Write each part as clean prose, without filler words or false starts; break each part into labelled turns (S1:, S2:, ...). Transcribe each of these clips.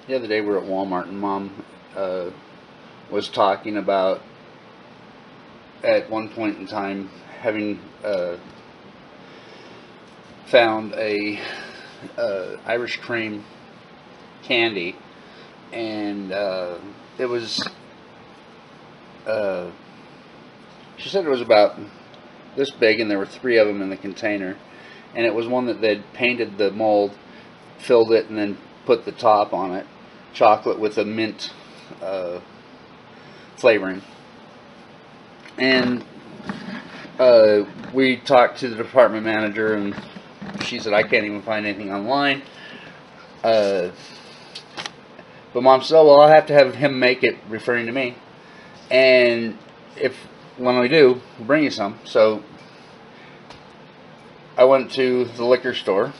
S1: The other day we were at Walmart and Mom uh, was talking about at one point in time having found a Irish cream candy, and it was. Uh, she said it was about this big, and there were three of them in the container, and it was one that they'd painted the mold, filled it, and then put the top on it, chocolate with a mint uh, flavoring. And we talked to the department manager, and she said, I can't even find anything online. Uh, but Mom said, oh, well, I'll have to have him make it, referring to me. And if when we do, we'll bring you some. So I went to the liquor store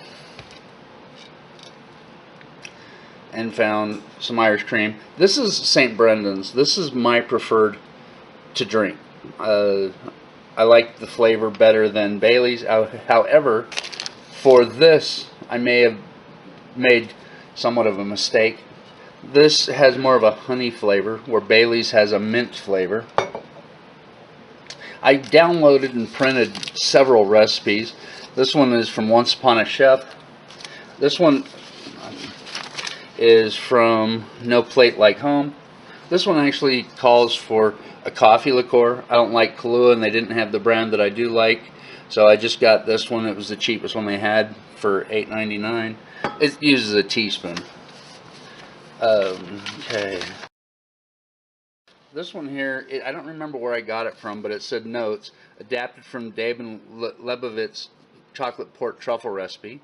S1: and found some Irish cream. This is St. Brendan's. This is my preferred to drink. I like the flavor better than Bailey's. However, for this, I may have made somewhat of a mistake. This has more of a honey flavor, where Bailey's has a mint flavor. I downloaded and printed several recipes. This one is from Once Upon a Chef. This one is from No Plate Like Home. This one actually calls for a coffee liqueur. I don't like Kahlua, and they didn't have the brand that I do like, so I just got this one. It was the cheapest one they had for $8.99. It uses a teaspoon. Okay. This one here, I don't remember where I got it from, but it said notes, adapted from David Leibovitz chocolate pork truffle recipe.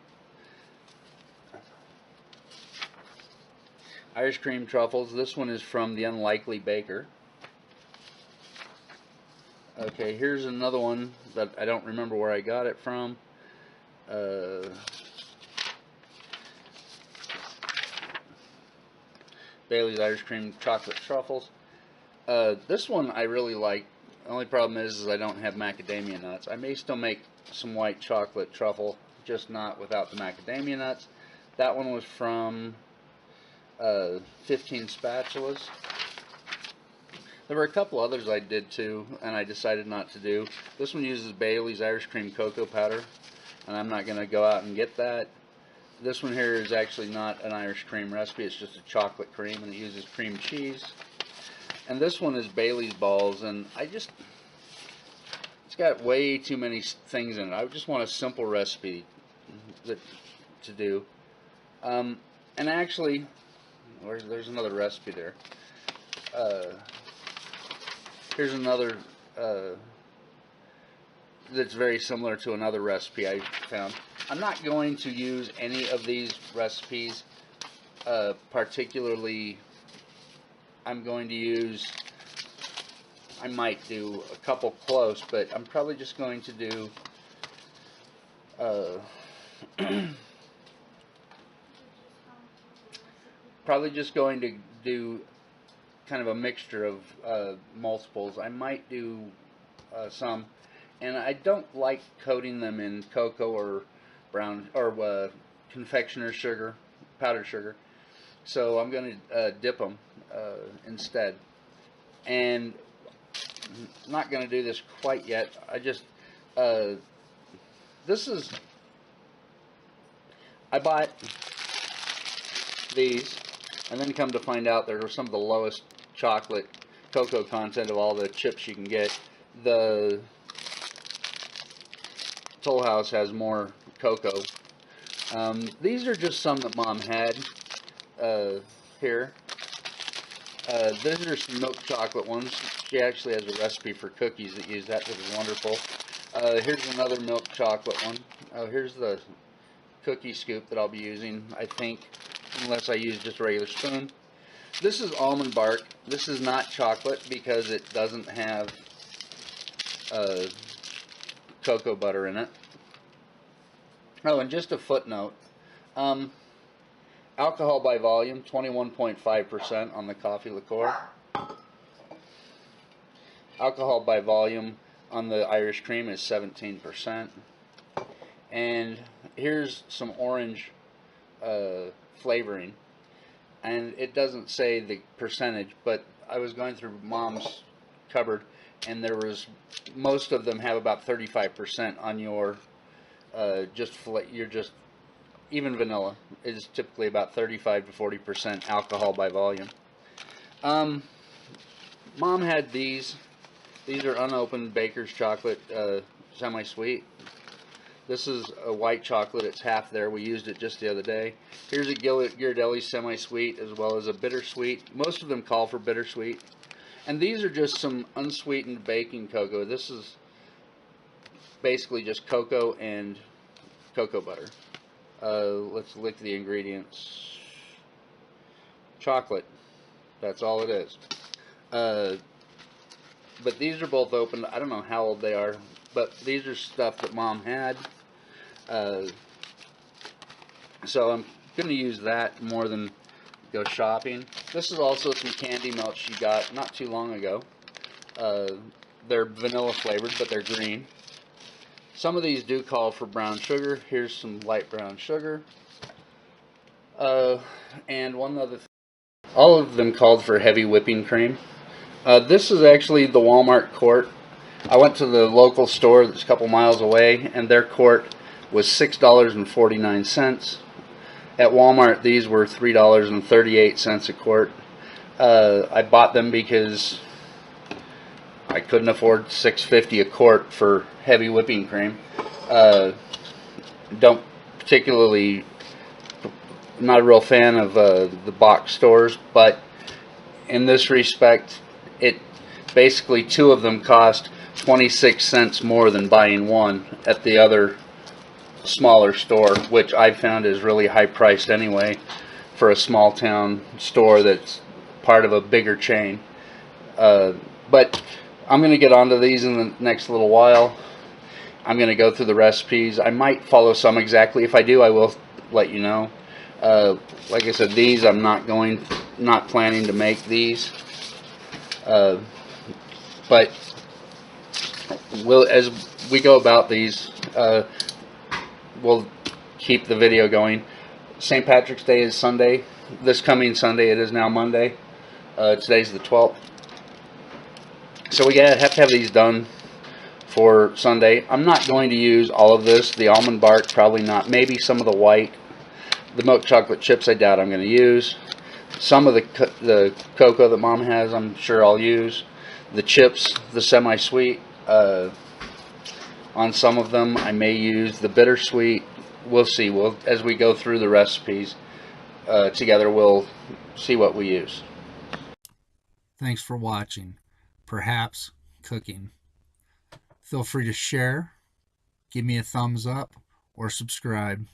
S1: Irish cream truffles. This one is from The Unlikely Baker. Okay, here's another one that I don't remember where I got it from. Bailey's Irish cream chocolate truffles. This one I really like. The only problem is I don't have macadamia nuts. I may still make some white chocolate truffle, just not without the macadamia nuts. That one was from 15 Spatulas. There were a couple others I did too, and I decided not to do. This one uses Bailey's Irish cream cocoa powder, and I'm not going to go out and get that. This one here is actually not an Irish cream recipe, it's just a chocolate cream, and it uses cream cheese. And this one is Bailey's balls, and it's got way too many things in it. I just want a simple recipe to do. And actually, there's another recipe there. Here's another that's very similar to another recipe I found. I'm not going to use any of these recipes particularly. I'm going to use, I might do a couple close, but I'm probably just going to do probably just going to do kind of a mixture of multiples. I might do some, and I don't like coating them in cocoa or brown or confectioner's sugar, powdered sugar. So I'm going to dip them instead. And I'm not going to do this quite yet. I just, I bought these, and then come to find out there were some of the lowest chocolate cocoa content of all the chips you can get. The Toll House has more cocoa. These are just some that Mom had here. These are some milk chocolate ones. She actually has a recipe for cookies that use that, which is wonderful. Here's another milk chocolate one. Here's the cookie scoop that I'll be using, I think, unless I use just a regular spoon. This is almond bark. This is not chocolate because it doesn't have cocoa butter in it. Oh, and just a footnote. Alcohol by volume, 21.5% on the coffee liqueur. Alcohol by volume on the Irish cream is 17%. And here's some orange flavoring. and it doesn't say the percentage, but I was going through Mom's cupboard, and there was, most of them have about 35% on your even vanilla is typically about 35 to 40% alcohol by volume. Mom had these. These are unopened Baker's chocolate semi-sweet. This is a white chocolate. It's half there. We used it just the other day. Here's a Ghirardelli semi-sweet as well as a bittersweet. Most of them call for bittersweet. And these are just some unsweetened baking cocoa. This is basically just cocoa and cocoa butter. Let's look at the ingredients. Chocolate. That's all it is. But these are both open. I don't know how old they are, but these are stuff that Mom had. So I'm going to use that more than go shopping. This is also some candy melts she got not too long ago. They're vanilla flavored, but they're green. Some of these do call for brown sugar. Here's some light brown sugar. And one other thing. All of them called for heavy whipping cream. This is actually the Walmart quart. I went to the local store that's a couple miles away, and their quart was $6.49. At Walmart, these were $3.38 a quart. I bought them because I couldn't afford $6.50 a quart for heavy whipping cream. Don't particularly, not a real fan of the box stores, but in this respect, it basically, two of them cost 26 cents more than buying one at the other smaller store, which I found is really high priced anyway for a small town store that's part of a bigger chain. But I'm going to get onto these in the next little while. I'm going to go through the recipes. I might follow some exactly. If I do, I will let you know. Like I said, these I'm not planning to make these. But as we go about these, we'll keep the video going. St. Patrick's Day is Sunday. This coming Sunday. It is now Monday. Today's the 12th. So we have to have these done for Sunday. I'm not going to use all of this. The almond bark, probably not. Maybe some of the white. The milk chocolate chips, I doubt I'm going to use. Some of the cocoa that Mom has, I'm sure I'll use. The chips, the semi-sweet. On some of them, I may use the bittersweet. We'll see. As we go through the recipes together, we'll see what we use.
S2: Thanks for watching Perhaps Cooking. Feel free to share, give me a thumbs up, or subscribe.